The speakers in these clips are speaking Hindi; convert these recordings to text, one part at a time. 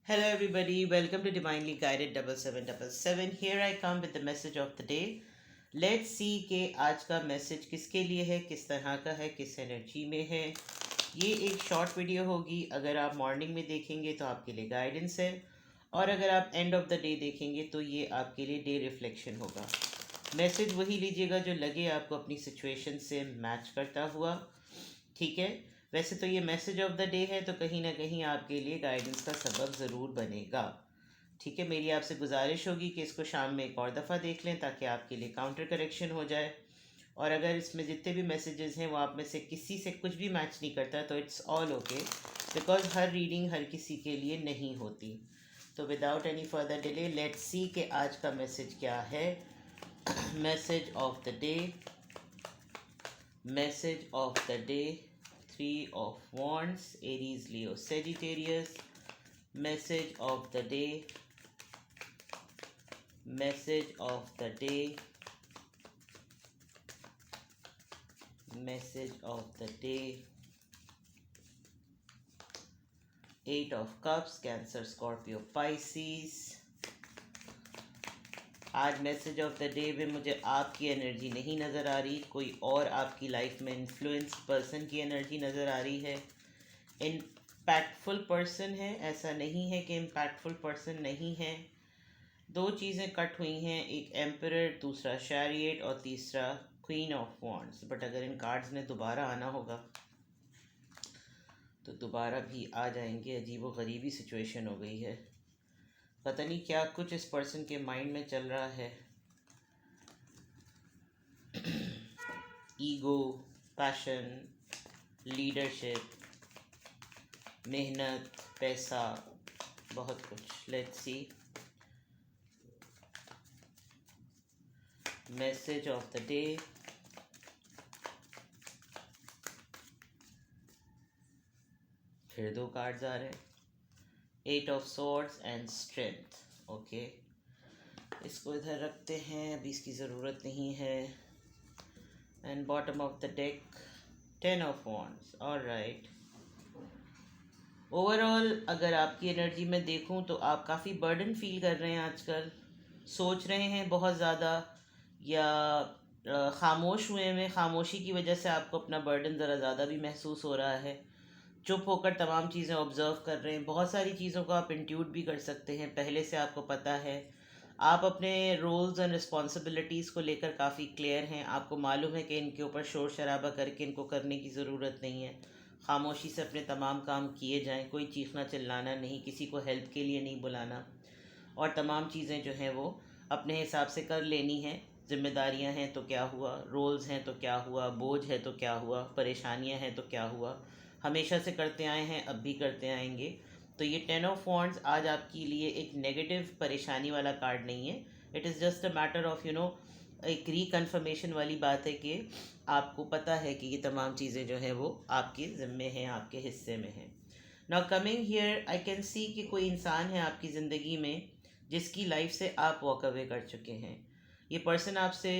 Hello, everybody. Welcome to Divinely Guided 7777. Here I come with the message of the day. Let's see कि आज का मैसेज किसके लिए है, किस तरह का है, किस एनर्जी में है. ये एक शॉर्ट वीडियो होगी. अगर आप मॉर्निंग में देखेंगे तो आपके लिए गाइडेंस है, और अगर आप एंड ऑफ द डे देखेंगे तो ये आपके लिए डे रिफ्लेक्शन होगा. मैसेज वही लीजिएगा जो लगे आपको अपनी सिचुएशन से मैच करता हुआ. ठीक है. वैसे तो ये मैसेज ऑफ द डे है, तो कहीं ना कहीं आपके लिए गाइडेंस का सबब ज़रूर बनेगा. ठीक है. मेरी आपसे गुजारिश होगी कि इसको शाम में एक और दफ़ा देख लें ताकि आपके लिए काउंटर करेक्शन हो जाए. और अगर इसमें जितने भी मैसेजेस हैं वो आप में से किसी से कुछ भी मैच नहीं करता तो इट्स ऑल ओके, बिकॉज हर रीडिंग हर किसी के लिए नहीं होती. तो without any further delay let's see कि आज का मैसेज क्या है. Message of the day. Message of the day. Three of Wands, Aries, Leo, Sagittarius. Message of the day. Message of the day. Message of the day. Eight of Cups, Cancer, Scorpio, Pisces. आज मैसेज ऑफ द डे में मुझे आपकी एनर्जी नहीं नज़र आ रही, कोई और आपकी लाइफ में इन्फ्लुएंस पर्सन की एनर्जी नज़र आ रही है. इम्पैक्टफुल पर्सन है, ऐसा नहीं है कि इम्पैक्टफुल पर्सन नहीं है. दो चीज़ें कट हुई हैं, एक एम्परर, दूसरा शैरियट और तीसरा क्वीन ऑफ वॉन्ड्स. बट अगर इन कार्ड्स ने दोबारा आना होगा तो दोबारा भी आ जाएंगे. अजीब व गरीबी सिचुएशन हो गई है. पता नहीं क्या कुछ इस पर्सन के माइंड में चल रहा है. ईगो, पैशन, लीडरशिप, मेहनत, पैसा, बहुत कुछ. Let's see. Message of the day. फिर दो कार्ड्स आ रहे हैं. Eight of swords and strength. Okay, इसको इधर रखते हैं, अभी इसकी ज़रूरत नहीं है. And bottom of the deck, ten of wands. Alright. Overall अगर आपकी एनर्जी में देखूं तो आप काफ़ी बर्डन फील कर रहे हैं आजकल. सोच रहे हैं बहुत ज़्यादा, या खामोश हुए हैं. खामोशी की वजह से आपको अपना बर्डन ज़रा ज़्यादा भी महसूस हो रहा है. चुप होकर तमाम चीज़ें ऑब्ज़र्व कर रहे हैं. बहुत सारी चीज़ों को आप इंट्यूट भी कर सकते हैं, पहले से आपको पता है. आप अपने रोल्स एंड रिस्पॉन्सिबिलिटीज़ को लेकर काफ़ी क्लियर हैं. आपको मालूम है कि इनके ऊपर शोर शराबा करके इनको करने की ज़रूरत नहीं है. खामोशी से अपने तमाम काम किए जाएं, कोई चीखना चिल्लाना नहीं, किसी को हेल्प के लिए नहीं बुलाना, और तमाम चीज़ें जो हैं वो अपने हिसाब से कर लेनी हैं. जिम्मेदारियां हैं तो क्या हुआ, रोल्स हैं तो क्या हुआ, बोझ है तो क्या हुआ, परेशानियां हैं तो क्या हुआ. हमेशा से करते आए हैं, अब भी करते आएंगे. तो ये टेन ऑफ वॉन्ड्स आज आपके लिए एक नेगेटिव परेशानी वाला कार्ड नहीं है. It is just a matter of एक रिकन्फर्मेशन वाली बात है कि आपको पता है कि ये तमाम चीज़ें जो हैं वो आपके ज़िम्मे हैं, आपके हिस्से में हैं. Now coming here I can see कि कोई इंसान है आपकी ज़िंदगी में जिसकी लाइफ से आप वॉक अवे कर चुके हैं. ये पर्सन आपसे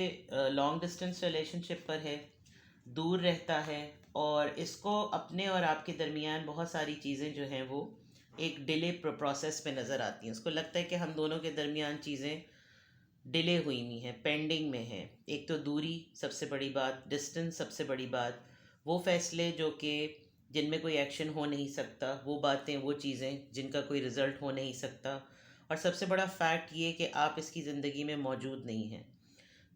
लॉन्ग डिस्टेंस रिलेशनशिप पर है, दूर रहता है, और इसको अपने और आपके दरमियान बहुत सारी चीज़ें जो हैं वो एक डिले प्रोसेस में नज़र आती हैं. उसको लगता है कि हम दोनों के दरमियान चीज़ें डिले हुई हुई हैं, पेंडिंग में हैं. एक तो दूरी सबसे बड़ी बात, डिस्टेंस सबसे बड़ी बात, वो फ़ैसले जो कि जिनमें कोई एक्शन हो नहीं सकता, वो बातें, वो चीज़ें जिनका कोई रिज़ल्ट हो नहीं सकता, और सबसे बड़ा फैक्ट ये कि आप इसकी ज़िंदगी में मौजूद नहीं हैं.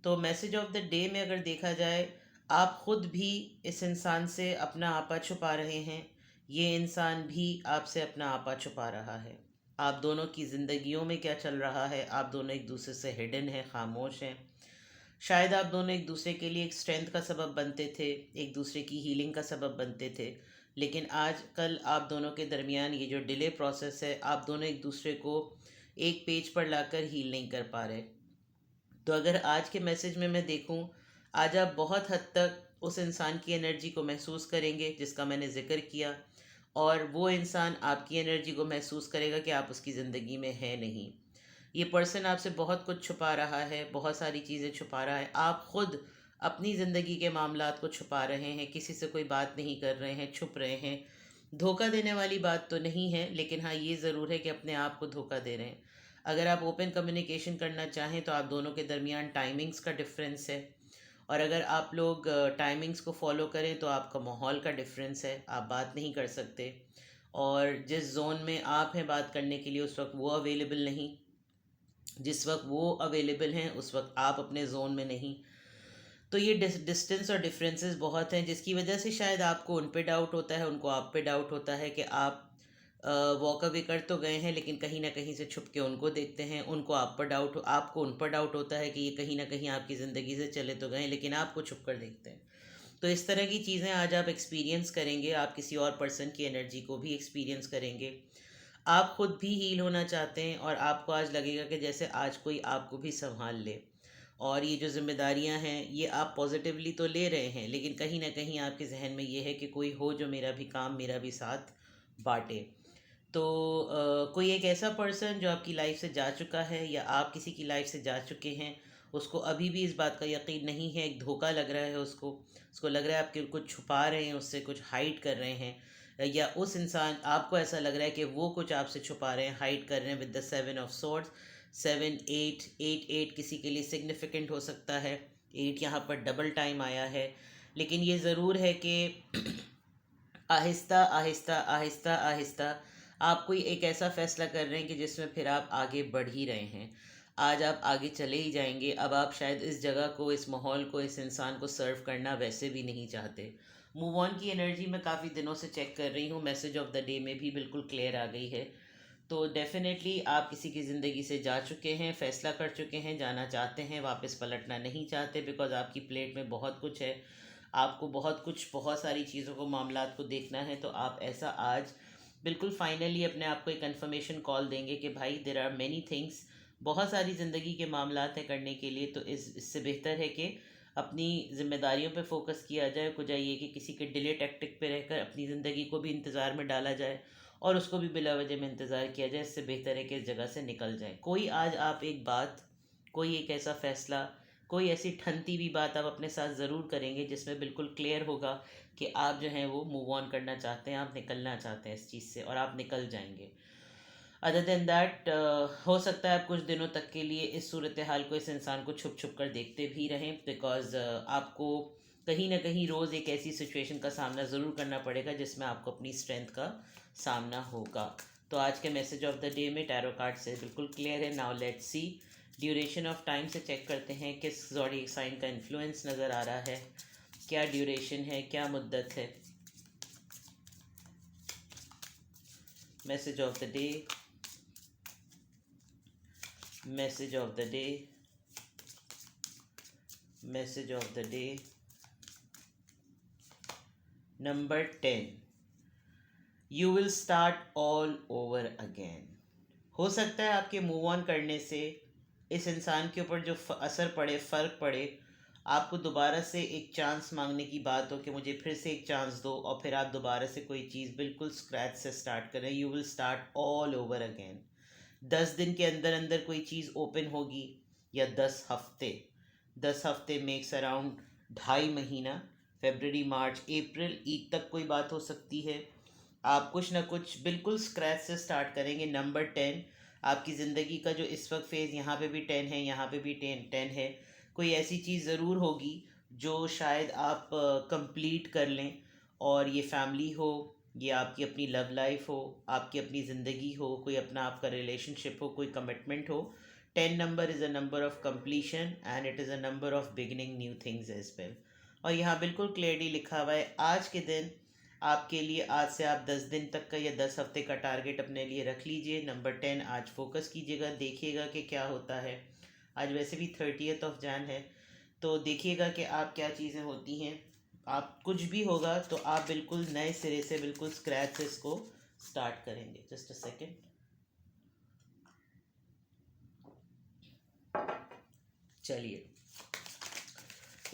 तो मैसेज ऑफ द डे में अगर देखा जाए, आप ख़ुद भी इस इंसान से अपना आपा छुपा रहे हैं, ये इंसान भी आपसे अपना आपा छुपा रहा है. आप दोनों की ज़िंदगियों में क्या चल रहा है, आप दोनों एक दूसरे से हिडन हैं, खामोश हैं. शायद आप दोनों एक दूसरे के लिए एक स्ट्रेंथ का सबब बनते थे, एक दूसरे की हीलिंग का सबब बनते थे. लेकिन आज कल आप दोनों के दरमियान ये जो डिले प्रोसेस है, आप दोनों एक दूसरे को एक पेज पर लाकर हील नहीं कर पा रहे. तो अगर आज के मैसेज में मैं देखूं, आज आप बहुत हद तक उस इंसान की एनर्जी को महसूस करेंगे जिसका मैंने ज़िक्र किया, और वो इंसान आपकी एनर्जी को महसूस करेगा कि आप उसकी ज़िंदगी में है नहीं. ये पर्सन आपसे बहुत कुछ छुपा रहा है, बहुत सारी चीज़ें छुपा रहा है. आप ख़ुद अपनी ज़िंदगी के मामलात को छुपा रहे हैं, किसी से कोई बात नहीं कर रहे हैं, छुप रहे हैं. धोखा देने वाली बात तो नहीं है, लेकिन हाँ ये ज़रूर है कि अपने आप को धोखा दे रहे हैं। अगर आप ओपन कम्युनिकेशन करना चाहें तो आप दोनों के दरमियान टाइमिंग्स का डिफरेंस है, और अगर आप लोग टाइमिंग्स को फॉलो करें तो आपका माहौल का डिफरेंस है, आप बात नहीं कर सकते। और जिस जोन में आप हैं बात करने के लिए उस वक्त वो अवेलेबल नहीं, जिस वक्त वो अवेलेबल हैं उस वक्त आप अपने जोन में नहीं। तो ये डिस्टेंस और डिफरेंसेस बहुत हैं, जिसकी वजह से शायद आपको उन पे डाउट होता है, उनको आप पे डाउट होता है कि आप वॉक अवे कर तो गए हैं लेकिन कहीं ना कहीं से छुप के उनको देखते हैं, उनको आप पर डाउट, आपको उन पर डाउट होता है कि ये कहीं ना कहीं आपकी ज़िंदगी से चले तो गए हैं लेकिन आपको छुप कर देखते हैं। तो इस तरह की चीज़ें आज आप एक्सपीरियंस करेंगे, आप किसी और पर्सन की एनर्जी को भी एक्सपीरियंस करेंगे। आप खुद भी हील होना चाहते हैं और आपको आज लगेगा कि जैसे आज कोई आपको भी संभाल ले। और ये जो ज़िम्मेदारियां हैं ये आप पॉजिटिवली तो ले रहे हैं, लेकिन कहीं ना कहीं आपके जहन में ये है कि कोई हो जो मेरा भी काम, मेरा भी साथ बांटे। तो कोई एक ऐसा पर्सन जो आपकी लाइफ से जा चुका है या आप किसी की लाइफ से जा चुके हैं, उसको अभी भी इस बात का यकीन नहीं है, एक धोखा लग रहा है उसको। उसको लग रहा है आप कुछ छुपा रहे हैं, उससे कुछ हाइड कर रहे हैं, या उस इंसान, आपको ऐसा लग रहा है कि वो कुछ आपसे छुपा रहे हैं, हाइड कर रहे हैं। विद द 7 ऑफ सोर्ड्स, 7 8 8 8 किसी के लिए सिग्निफिकेंट हो सकता है। 8 यहाँ पर डबल टाइम आया है। लेकिन ये ज़रूर है कि आहिस्ता आहिस्ता आहिस्ता आहिस्ता आप कोई एक ऐसा फैसला कर रहे हैं कि जिसमें फिर आप आगे बढ़ ही रहे हैं। आज आप आगे चले ही जाएंगे। अब आप शायद इस जगह को, इस माहौल को, इस इंसान को सर्व करना वैसे भी नहीं चाहते। मूव ऑन की एनर्जी मैं काफ़ी दिनों से चेक कर रही हूँ, मैसेज ऑफ द डे में भी बिल्कुल क्लियर आ गई है। तो डेफिनेटली आप किसी की ज़िंदगी से जा चुके हैं, फ़ैसला कर चुके हैं, जाना चाहते हैं, वापस पलटना नहीं चाहते, बिकॉज़ आपकी प्लेट में बहुत कुछ है। आपको बहुत कुछ, बहुत सारी चीज़ों को, मामलात को देखना है। तो आप ऐसा आज बिल्कुल फाइनली अपने आप को एक कन्फर्मेशन कॉल देंगे कि भाई देर आर मैनी थिंग्स, बहुत सारी ज़िंदगी के मामलात हैं करने के लिए। तो इससे बेहतर है कि अपनी ज़िम्मेदारियों पे फोकस किया जाए, को जाइए कि किसी के डिले टैक्टिक पे रहकर अपनी ज़िंदगी को भी इंतज़ार में डाला जाए और उसको भी बिला वजह में इंतज़ार किया जाए। इससे बेहतर है कि इस जगह से निकल जाए। कोई आज आप एक बात, कोई एक ऐसा फ़ैसला, कोई ऐसी ठनती हुई बात आप अपने साथ ज़रूर करेंगे जिसमें बिल्कुल क्लियर होगा कि आप जो हैं वो मूव ऑन करना चाहते हैं, आप निकलना चाहते हैं इस चीज़ से, और आप निकल जाएंगे। अदर देन दैट हो सकता है आप कुछ दिनों तक के लिए इस सूरत हाल को, इस इंसान को छुप छुप कर देखते भी रहें, बिकॉज़ आपको कहीं ना कहीं रोज़ एक ऐसी सिचुएशन का सामना ज़रूर करना पड़ेगा जिसमें आपको अपनी स्ट्रेंथ का सामना होगा। तो आज के मैसेज ऑफ द डे में टैरो कार्ड से बिल्कुल क्लियर है। Now let's see, duration of time से चेक करते हैं किस ज़ोडिएक साइन का इन्फ्लुएंस नज़र आ रहा है, क्या ड्यूरेशन है, क्या मुद्दत है। Message of the day, message of the day, message of the day. Number 10, you will start all over again. हो सकता है आपके मूव ऑन करने से इस इंसान के ऊपर जो असर पड़े, फ़र्क पड़े, आपको दोबारा से एक चांस मांगने की बात हो कि मुझे फिर से एक चांस दो, और फिर आप दोबारा से कोई चीज़ बिल्कुल स्क्रैच से स्टार्ट करें। You will start all over again. 10 दिन के अंदर अंदर कोई चीज़ ओपन होगी, या 10 हफ्ते। 10 हफ्ते मेक्स अराउंड 2.5 महीना। फेबररी, मार्च, अप्रैल, ईद तक कोई बात हो सकती है। आप कुछ ना कुछ बिल्कुल स्क्रैच से स्टार्ट करेंगे। नंबर 10, आपकी ज़िंदगी का जो इस वक्त फेज़, यहाँ पे भी 10 है, यहाँ पे भी 10 है, कोई ऐसी चीज़ ज़रूर होगी जो शायद आप कंप्लीट कर लें। और ये फैमिली हो, ये आपकी अपनी लव लाइफ हो, आपकी अपनी ज़िंदगी हो, कोई अपना आपका रिलेशनशिप हो, कोई कमिटमेंट हो। 10 number is a number of completion and it is a number of beginning new things as well. और यहाँ बिल्कुल क्लियरली लिखा हुआ है आज के दिन आपके लिए, आज से आप 10 दिन तक का या 10 हफ्ते का टारगेट अपने लिए रख लीजिए। नंबर 10 आज फोकस कीजिएगा, देखिएगा कि क्या होता है। आज वैसे भी 30 जैन है, तो देखिएगा कि आप क्या चीज़ें होती हैं। आप कुछ भी होगा तो आप बिल्कुल नए सिरे से, बिल्कुल स्क्रैच से इसको स्टार्ट करेंगे। Just a second. चलिए,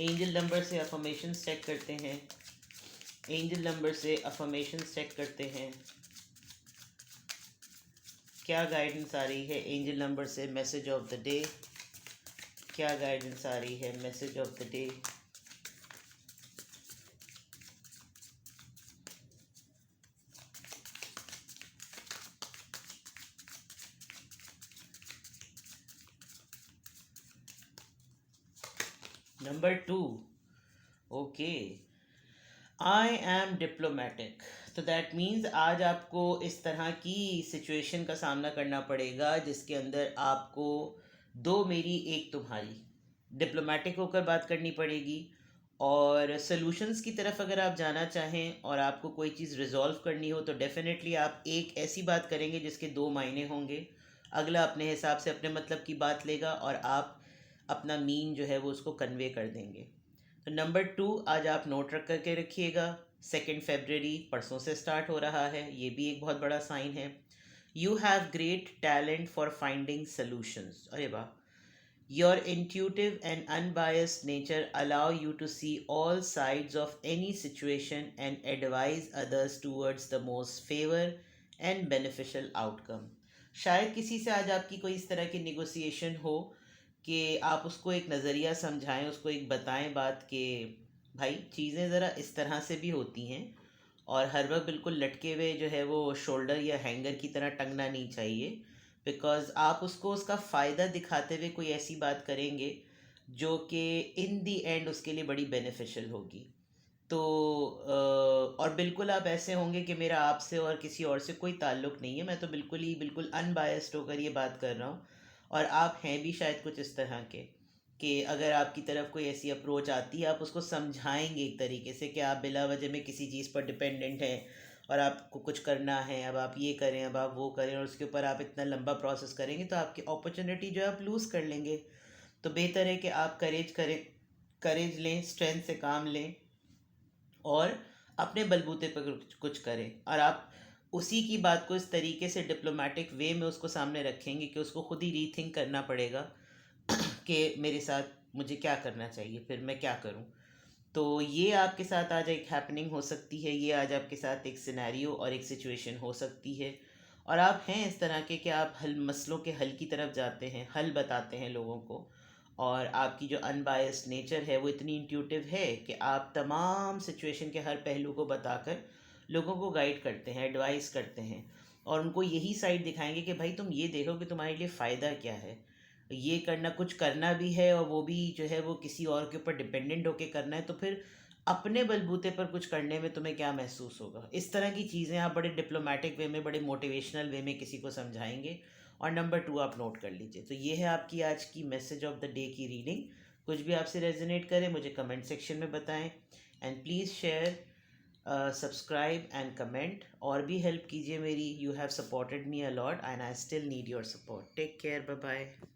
एंजल नंबर से अफर्मेशन चेक करते हैं। एंजल नंबर से अफर्मेशन चेक करते हैं, क्या गाइडेंस आ रही है एंजल नंबर से। मैसेज ऑफ द डे, क्या गाइडेंस आ रही है message of the day. Number two, okay, I am diplomatic. तो दैट मीन्स आज आपको इस तरह की सिचुएशन का सामना करना पड़ेगा जिसके अंदर आपको दो मेरी एक तुम्हारी डिप्लोमेटिक होकर बात करनी पड़ेगी। और सॉल्यूशंस की तरफ अगर आप जाना चाहें और आपको कोई चीज़ रिजॉल्व करनी हो तो डेफिनेटली आप एक ऐसी बात करेंगे जिसके दो मायने होंगे। अगला अपने हिसाब से अपने मतलब की बात लेगा और आप अपना मीन जो है वो उसको कन्वे कर देंगे। तो नंबर टू आज आप नोट रख करके रखिएगा। 2 फरवरी परसों से स्टार्ट हो रहा है, ये भी एक बहुत बड़ा साइन है। You have great talent for finding solutions. अरे वाह! Your intuitive and unbiased nature allow you to see all sides of any situation and advise others towards the most favor and beneficial outcome. शायद किसी से आज आपकी कोई इस तरह की निगोसिएशन हो कि आप उसको एक नज़रिया समझाएं, उसको एक बताएं बात कि भाई चीज़ें ज़रा इस तरह से भी होती हैं और हर वक्त बिल्कुल लटके हुए जो है वो शोल्डर या हैंगर की तरह टंगना नहीं चाहिए। बिकॉज़ आप उसको उसका फ़ायदा दिखाते हुए कोई ऐसी बात करेंगे जो कि इन दी एंड उसके लिए बड़ी बेनिफिशियल होगी। तो और बिल्कुल आप ऐसे होंगे कि मेरा आपसे और किसी और से कोई ताल्लुक़ नहीं है, मैं तो बिल्कुल अनबायस्ड होकर ये बात कर रहा हूँ। और आप हैं भी शायद कुछ इस तरह के कि अगर आपकी तरफ कोई ऐसी अप्रोच आती है आप उसको समझाएंगे एक तरीके से कि आप बिला वजह में किसी चीज़ पर डिपेंडेंट हैं और आपको कुछ करना है, अब आप ये करें, अब आप वो करें, और उसके ऊपर आप इतना लंबा प्रोसेस करेंगे तो आपकी अपॉर्चुनिटी जो है आप लूज़ कर लेंगे। तो बेहतर है कि आप करेज करें, करेज लें, स्ट्रेंथ से काम लें और अपने बलबूते पर कुछ करें। और आप उसी की बात को इस तरीके से डिप्लोमेटिक वे में उसको सामने रखेंगे कि उसको खुद ही रीथिंक करना पड़ेगा कि मेरे साथ मुझे क्या करना चाहिए, फिर मैं क्या करूं। तो ये आपके साथ आज एक हैपनिंग हो सकती है, ये आज आपके साथ एक सिनेरियो और एक सिचुएशन हो सकती है। और आप हैं इस तरह के कि आप हल मसलों के हल की तरफ जाते हैं, हल बताते हैं लोगों को। और आपकी जो अनबायस्ड नेचर है वो इतनी इंट्यूटिव है कि आप तमाम सिचुएशन के हर पहलू को बताकर लोगों को गाइड करते हैं, एडवाइस करते हैं और उनको यही साइड दिखाएंगे कि भाई तुम ये देखो कि तुम्हारे लिए फ़ायदा क्या है। ये करना, कुछ करना भी है और वो भी जो है वो किसी और के ऊपर डिपेंडेंट होके करना है, तो फिर अपने बलबूते पर कुछ करने में तुम्हें क्या महसूस होगा। इस तरह की चीज़ें आप बड़े डिप्लोमेटिक वे में, बड़े मोटिवेशनल वे में किसी को समझाएंगे। और नंबर टू आप नोट कर लीजिए। तो ये है आपकी आज की मैसेज ऑफ द डे की रीडिंग। कुछ भी आपसे रेजोनेट करे मुझे कमेंट सेक्शन में बताएं। And please share, subscribe and comment, और भी हेल्प कीजिए मेरी। You have supported me a lot and I still need your support. Take care, bye bye.